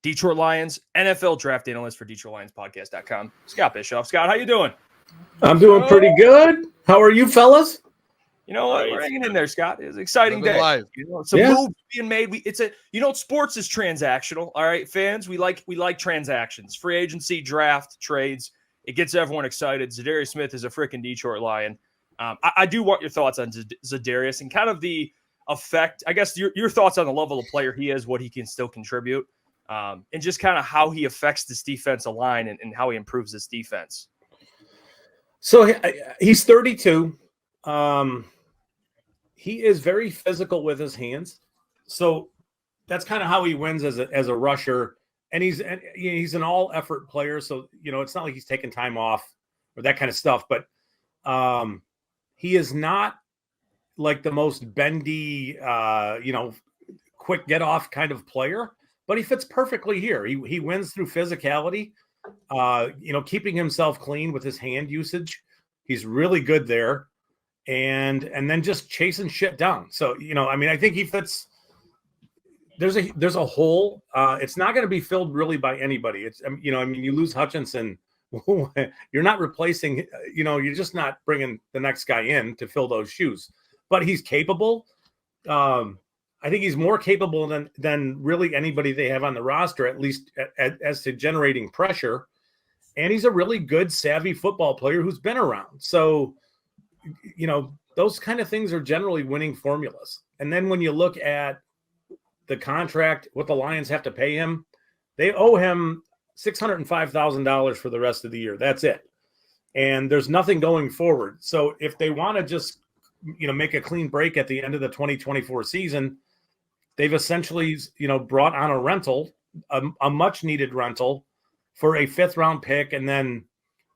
Detroit Lions, NFL draft analyst for DetroitLionsPodcast.com, Scott Bischoff. Scott, how you doing? I'm doing pretty good. How are you, fellas? You know what? We're hanging in there, Scott. It's an exciting day. Live. You know, some moves being made. Sports is transactional. All right, fans, we like transactions, free agency, draft, trades. It gets everyone excited. Za'Darius Smith is a freaking Detroit Lion. I do want your thoughts on Za'Darius and kind of the effect. I guess your thoughts on the level of player he is, what he can still contribute, and just kind of how he affects this defensive line and how he improves this defense. So he's 32. He is very physical with his hands. So that's kind of how he wins as a rusher. And he's an all-effort player. So, it's not like he's taking time off or that kind of stuff. But he is not like the most bendy, quick get-off kind of player. But he fits perfectly here. He wins through physicality, keeping himself clean with his hand usage. He's really good there. And then just chasing shit down. So, I think he fits. There's a hole. It's not going to be filled really by anybody. It's, you lose Hutchinson. You're not replacing, you're just not bringing the next guy in to fill those shoes. But he's capable. I think he's more capable than really anybody they have on the roster, at least as to generating pressure. And he's a really good, savvy football player who's been around. So, those kind of things are generally winning formulas. And then when you look at the contract, what the Lions have to pay him, they owe him $605,000 for the rest of the year. That's it. And there's nothing going forward. So if they want to just, make a clean break at the end of the 2024 season, they've essentially, brought on a rental, a much needed rental for a 5th-round pick. And then,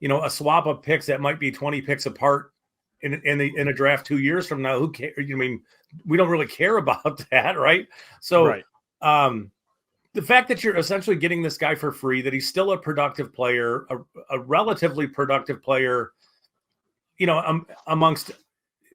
a swap of picks that might be 20 picks apart in a draft 2 years from now. Who cares? We don't really care about that, right? So, right. The fact that you're essentially getting this guy for free, that he's still a productive player, a relatively productive player, amongst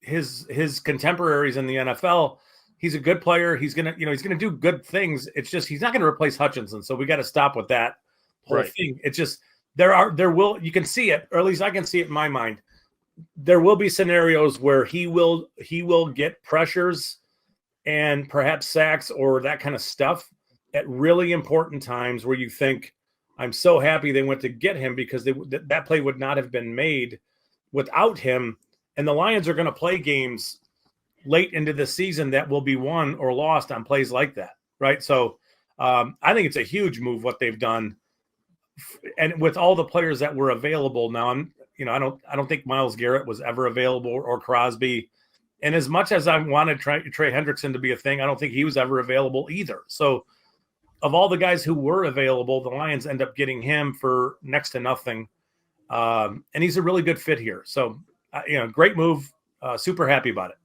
his contemporaries in the NFL, he's a good player. He's gonna do good things. It's just he's not gonna replace Hutchinson. So we got to stop with that whole thing. It's just you can see it, or at least I can see it in my mind. There will be scenarios where he will get pressures and perhaps sacks or that kind of stuff at really important times where you think, I'm so happy they went to get him because that play would not have been made without him. And the Lions are going to play games late into the season that will be won or lost on plays like that, right? So I think it's a huge move what they've done. And with all the players that were available now, I don't think Myles Garrett was ever available or Crosby. And as much as I wanted Trey Hendrickson to be a thing, I don't think he was ever available either. So of all the guys who were available, the Lions end up getting him for next to nothing. And he's a really good fit here. So, great move. Super happy about it.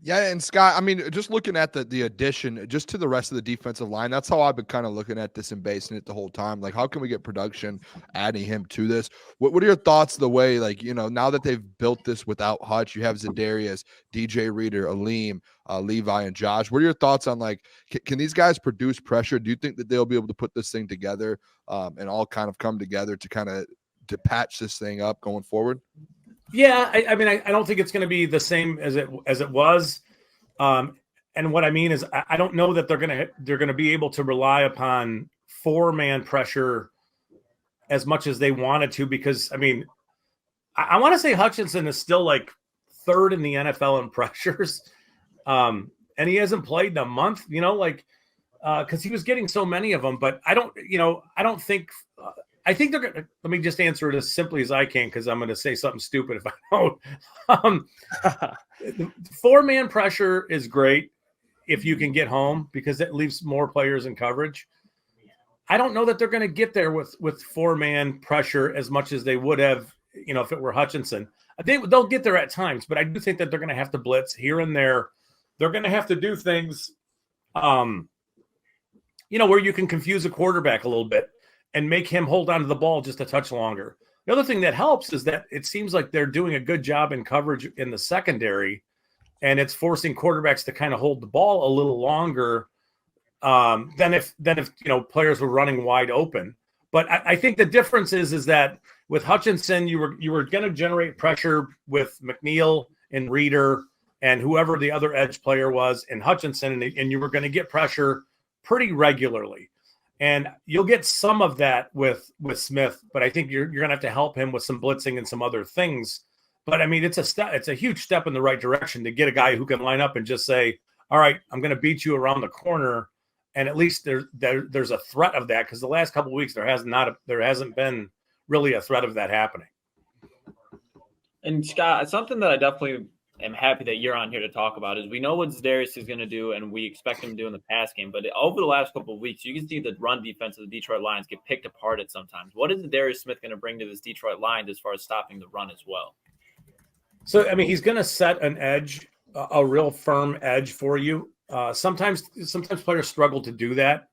Yeah, and Scott, just looking at the addition just to the rest of the defensive line, that's how I've been kind of looking at this and basing it the whole time. Like, how can we get production adding him to this? What are your thoughts the way, now that they've built this without Hutch, you have Za'Darius, DJ Reader, Aleem, Levi, and Josh. What are your thoughts on, can these guys produce pressure? Do you think that they'll be able to put this thing together and all kind of come together to patch this thing up going forward? Yeah, I don't think it's going to be the same as it was. And what I mean is, I don't know that they're going to be able to rely upon 4-man pressure as much as they wanted to, because I want to say Hutchinson is still like 3rd in the NFL in pressures, and he hasn't played in a month. Because he was getting so many of them. But I don't think. I think they're going to, let me just answer it as simply as I can, because I'm going to say something stupid if I don't. 4-man pressure is great if you can get home, because it leaves more players in coverage. I don't know that they're going to get there with 4-man pressure as much as they would have, if it were Hutchinson. They'll get there at times, but I do think that they're going to have to blitz here and there. They're going to have to do things, where you can confuse a quarterback a little bit and make him hold on to the ball just a touch longer. The other thing that helps is that it seems like they're doing a good job in coverage in the secondary, and it's forcing quarterbacks to kind of hold the ball a little longer than if players were running wide open. But I think the difference is that with Hutchinson, you were going to generate pressure with McNeil and Reeder and whoever the other edge player was in Hutchinson, and you were going to get pressure pretty regularly. And you'll get some of that with Smith, but I think you're going to have to help him with some blitzing and some other things. But I mean, it's a huge step in the right direction to get a guy who can line up and just say, all right, I'm going to beat you around the corner. And at least there's a threat of that, because the last couple of weeks there hasn't been really a threat of that happening. And Scott, something that I definitely am happy that you're on here to talk about is we know what Za'Darius is going to do, and we expect him to do in the pass game. But over the last couple of weeks, you can see the run defense of the Detroit Lions get picked apart at sometimes. What is Za'Darius Smith going to bring to this Detroit Lions as far as stopping the run as well? So, I mean, he's going to set an edge, a real firm edge for you. Sometimes players struggle to do that.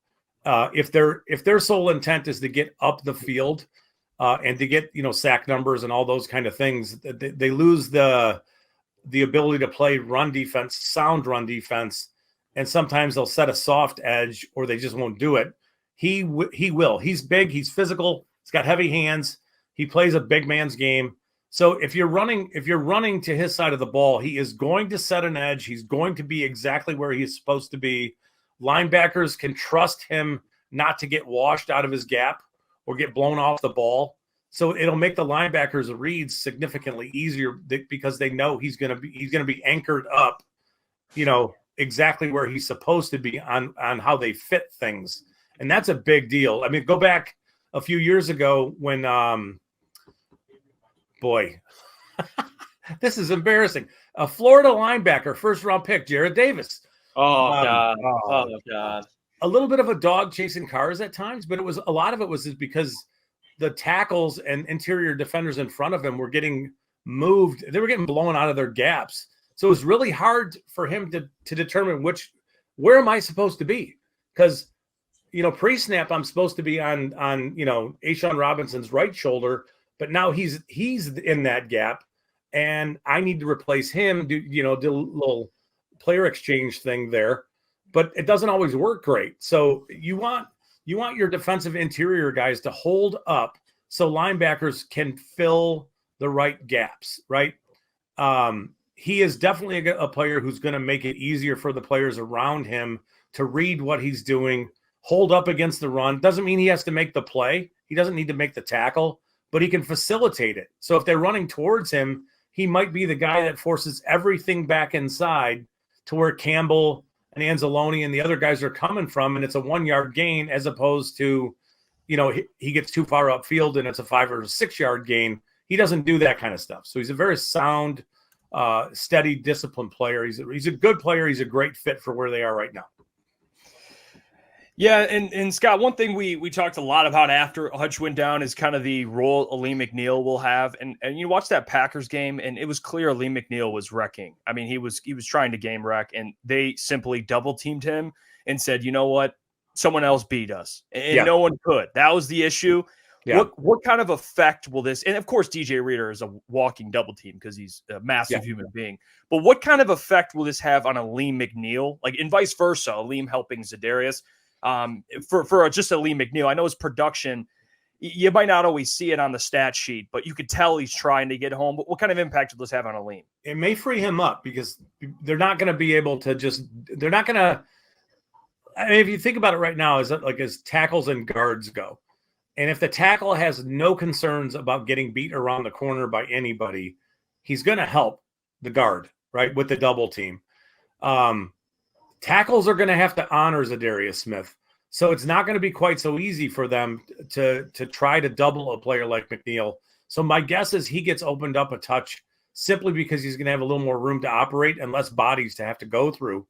If their sole intent is to get up the field and to get sack numbers and all those kind of things, they lose the ability to play run defense, sound run defense, and sometimes they'll set a soft edge or they just won't do it. He will. He's big. He's physical. He's got heavy hands. He plays a big man's game. So if you're running to his side of the ball, he is going to set an edge. He's going to be exactly where he's supposed to be. Linebackers can trust him not to get washed out of his gap or get blown off the ball. So it'll make the linebackers' reads significantly easier because they know he's going to be anchored up, exactly where he's supposed to be on how they fit things. And that's a big deal. I mean, go back a few years ago when this is embarrassing. A Florida linebacker, first-round pick, Jarrad Davis. Oh, God. Oh, God. A little bit of a dog chasing cars at times, but a lot of it was because the tackles and interior defenders in front of him were getting moved. They were getting blown out of their gaps. So it was really hard for him to determine where am I supposed to be? Because, pre-snap, I'm supposed to be on A'Shawn Robinson's right shoulder, but now he's in that gap, and I need to replace him, do a little player exchange thing there, but it doesn't always work great. So you want your defensive interior guys to hold up so linebackers can fill the right gaps, right? He is definitely a player who's going to make it easier for the players around him to read what he's doing, hold up against the run. Doesn't mean he has to make the play. He doesn't need to make the tackle, but he can facilitate it. So if they're running towards him, he might be the guy that forces everything back inside to where Campbell and Anzalone and the other guys are coming from, and it's a 1 yard gain as opposed to, he gets too far upfield and it's a 5 or 6 yard gain. He doesn't do that kind of stuff. So he's a very sound, steady, disciplined player. He's a good player. He's a great fit for where they are right now. Yeah, and Scott, one thing we talked a lot about after Hutch went down is kind of the role Aleem McNeil will have. And you watch that Packers game, and it was clear Aleem McNeil was wrecking. I mean, he was trying to game wreck, and they simply double teamed him and said, you know what, someone else beat us, and no one could. That was the issue. Yeah. What kind of effect will this? And of course, DJ Reader is a walking double team because he's a massive human being. But what kind of effect will this have on Aleem McNeil, and vice versa? Aleem helping Za'Darius. For just Aleem McNeil, I know his production, you might not always see it on the stat sheet, but you could tell he's trying to get home. But what kind of impact will this have on Aleem? It may free him up because they're not going to be able to they're not going to, I mean, if you think about it right now, as tackles and guards go, and if the tackle has no concerns about getting beat around the corner by anybody, he's going to help the guard, right, with the double team. Tackles are going to have to honor Za'Darius Smith. So it's not going to be quite so easy for them to try to double a player like McNeil. So my guess is he gets opened up a touch simply because he's going to have a little more room to operate and less bodies to have to go through.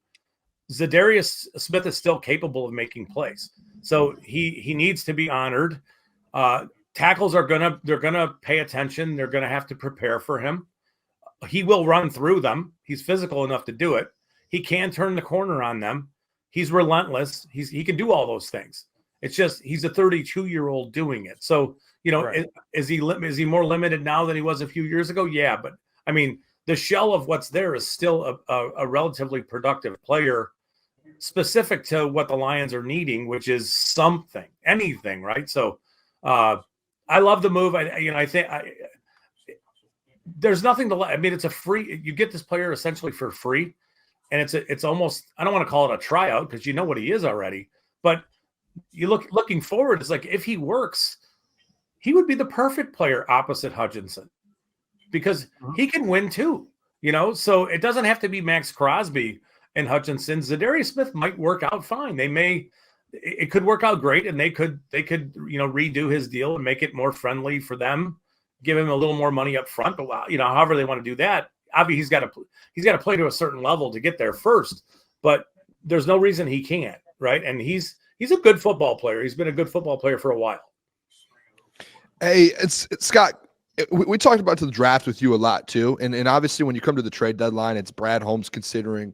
Za'Darius Smith is still capable of making plays. So he needs to be honored. Tackles they're going to pay attention. They're going to have to prepare for him. He will run through them. He's physical enough to do it. He can turn the corner on them. He's relentless. He can do all those things. It's just he's a 32-year-old doing it. So, right. Is he more limited now than he was a few years ago? Yeah, but I mean, the shell of what's there is still a relatively productive player specific to what the Lions are needing, which is anything, right? So I love the move. I think there's nothing to. I mean, it's a free. You get this player essentially for free, and it's almost. I don't want to call it a tryout because you know what he is already. But you looking forward, it's like if he works, he would be the perfect player opposite Hutchinson because he can win too. So it doesn't have to be Max Crosby and Hutchinson. Za'Darius Smith might work out fine. It could work out great, and they could redo his deal and make it more friendly for them, give him a little more money up front. But however they want to do that, obviously he's got to play to a certain level to get there first. But there's no reason he can't, right? And he's a good football player. He's been a good football player for a while. Hey, it's Scott. We talked about the draft with you a lot too, and obviously when you come to the trade deadline, it's Brad Holmes considering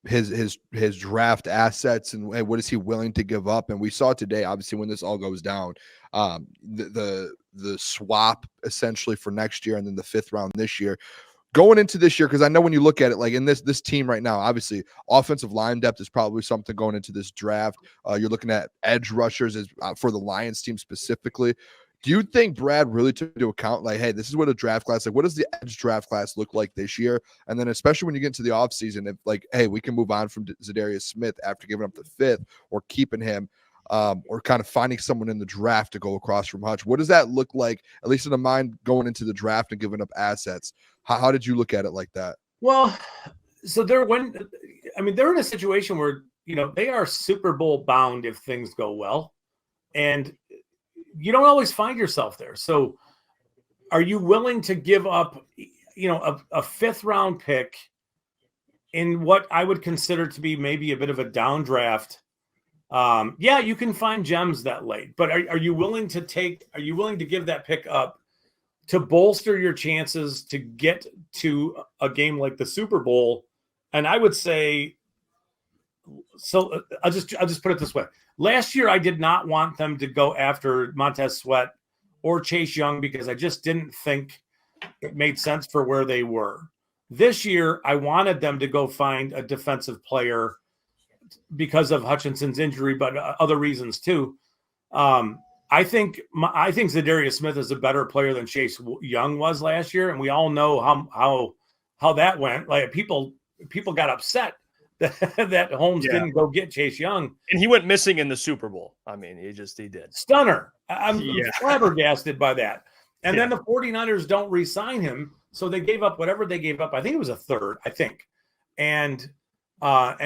his draft assets and what is he willing to give up. And we saw today, obviously, when this all goes down, the swap essentially for next year and then the 5th round this year. Going into this year, because I know when you look at it, like in this team right now, obviously offensive line depth is probably something going into this draft. You're looking at edge rushers for the Lions team specifically. Do you think Brad really took into account, like, hey, this is what a draft class, like, what does the edge draft class look like this year? And then especially when you get into the offseason, if like, hey, we can move on from Za'Darius Smith after giving up the 5th or keeping him or kind of finding someone in the draft to go across from Hutch. What does that look like, at least in the mind going into the draft and giving up assets? How did you look at it like that? Well, so they're in a situation where, they are Super Bowl bound if things go well. And you don't always find yourself there. So are you willing to give up, a 5th round pick in what I would consider to be maybe a bit of a down draft? Yeah, you can find gems that late, but are you willing to give that pick up to bolster your chances to get to a game like the Super Bowl? And I would say, so I'll just put it this way. Last year, I did not want them to go after Montez Sweat or Chase Young because I just didn't think it made sense for where they were. This year, I wanted them to go find a defensive player because of Hutchinson's injury, but other reasons too. I think Za'Darius Smith is a better player than Chase Young was last year, and we all know how that went. Like people got upset that Holmes didn't go get Chase Young. And he went missing in the Super Bowl. I mean, he did. Stunner. I'm flabbergasted by that. And then the 49ers don't re-sign him, so they gave up whatever they gave up. I think it was a 3rd, And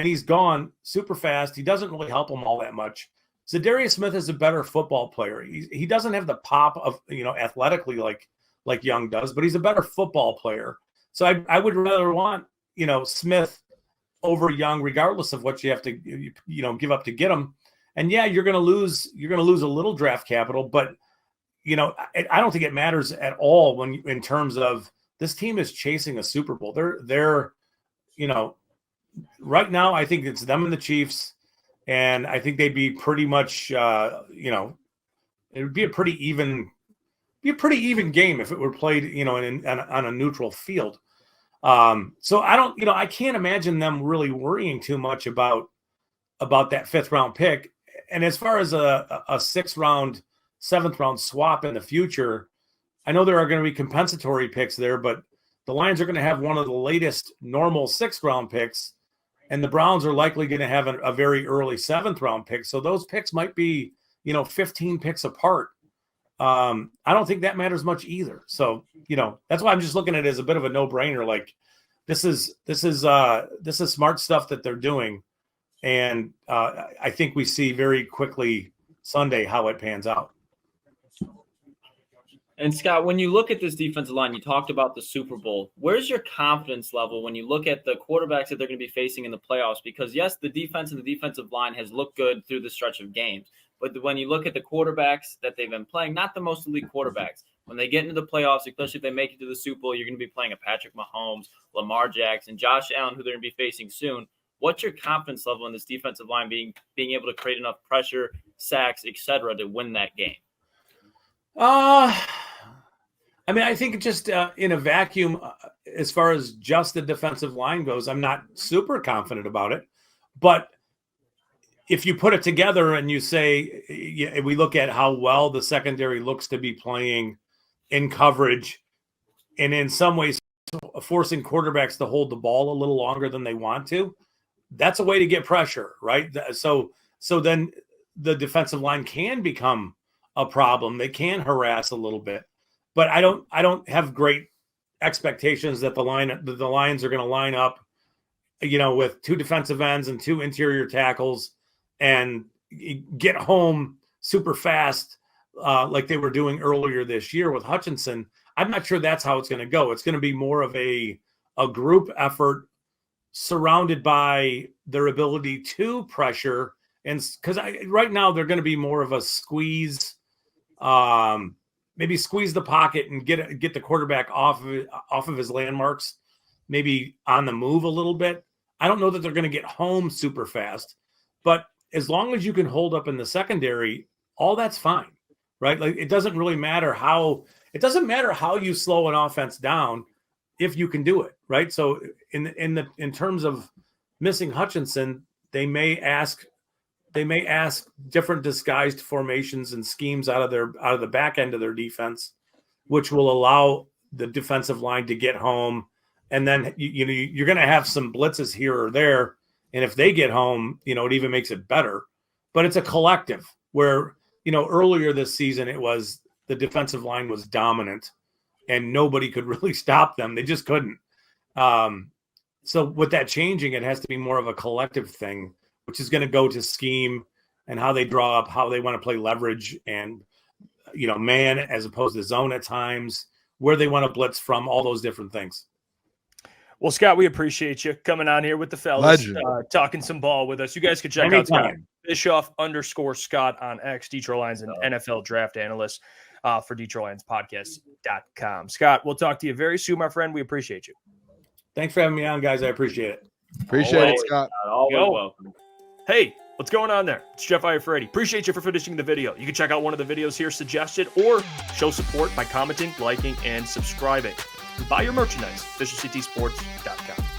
he's gone super fast. He doesn't really help them all that much. Za'Darius Smith is a better football player. He doesn't have the pop of, athletically like Young does, but he's a better football player. So I would rather want, Smith over Young, regardless of what you have to, give up to get him. And yeah, you're going to lose a little draft capital, but I don't think it matters at all in terms of this team is chasing a Super Bowl. They're right now, I think it's them and the Chiefs, and I think they'd be pretty much, it would be a pretty even game if it were played, on a neutral field. So I can't imagine them really worrying too much about that 5th round pick. And as far as a 6th round, 7th round swap in the future, I know there are going to be compensatory picks there, but the Lions are going to have one of the latest normal 6th round picks, and the Browns are likely going to have a very early 7th round pick. So those picks might be, 15 picks apart. I don't think that matters much either. So, that's why I'm just looking at it as a bit of a no-brainer. Like this is smart stuff that they're doing. And I think we see very quickly Sunday how it pans out. And Scott, when you look at this defensive line, you talked about the Super Bowl. Where's your confidence level when you look at the quarterbacks that they're going to be facing in the playoffs? Because yes, the defense and the defensive line has looked good through the stretch of games. But when you look at the quarterbacks that they've been playing, not the most elite quarterbacks, when they get into the playoffs, especially if they make it to the Super Bowl, you're going to be playing a Patrick Mahomes, Lamar Jackson, Josh Allen, who they're going to be facing soon. What's your confidence level in this defensive line being able to create enough pressure, sacks, et cetera, to win that game? I think just in a vacuum, as far as just the defensive line goes, I'm not super confident about it. But if you put it together and you say, we look at how well the secondary looks to be playing in coverage, and in some ways forcing quarterbacks to hold the ball a little longer than they want to, that's a way to get pressure, right? So then the defensive line can become a problem. They can harass a little bit, but I don't have great expectations that the Lions are going to line up, with 2 defensive ends and 2 interior tackles and get home super fast like they were doing earlier this year with Hutchinson. I'm not sure that's how it's going to go. It's going to be more of a group effort surrounded by their ability to pressure. And because right now they're going to be more of a squeeze, maybe squeeze the pocket and get the quarterback off of his landmarks, maybe on the move a little bit. I don't know that they're going to get home super fast, but as long as you can hold up in the secondary, all that's fine, right? Like it doesn't matter how you slow an offense down if you can do it, right? So in terms of missing Hutchinson, they may ask different disguised formations and schemes out of the back end of their defense, which will allow the defensive line to get home. And then you're going to have some blitzes here or there, and if they get home, it even makes it better. But it's a collective where earlier this season it was the defensive line was dominant, and nobody could really stop them. They just couldn't. So with that changing, it has to be more of a collective thing, which is going to go to scheme and how they draw up, how they want to play leverage and, man as opposed to zone at times, where they want to blitz from, all those different things. Well, Scott, we appreciate you coming on here with the fellas, talking some ball with us. You guys can check out Scott, Bischoff_Scott on X, Detroit Lions and NFL Draft Analyst for DetroitLionsPodcast.com. Scott, we'll talk to you very soon, my friend. We appreciate you. Thanks for having me on, guys. I appreciate it. Appreciate it, Scott. Always welcome. Hey, what's going on there? It's Jeff Iafrate. Appreciate you for finishing the video. You can check out one of the videos here suggested or show support by commenting, liking, and subscribing. Buy your merchandise, FisherCTSports.com.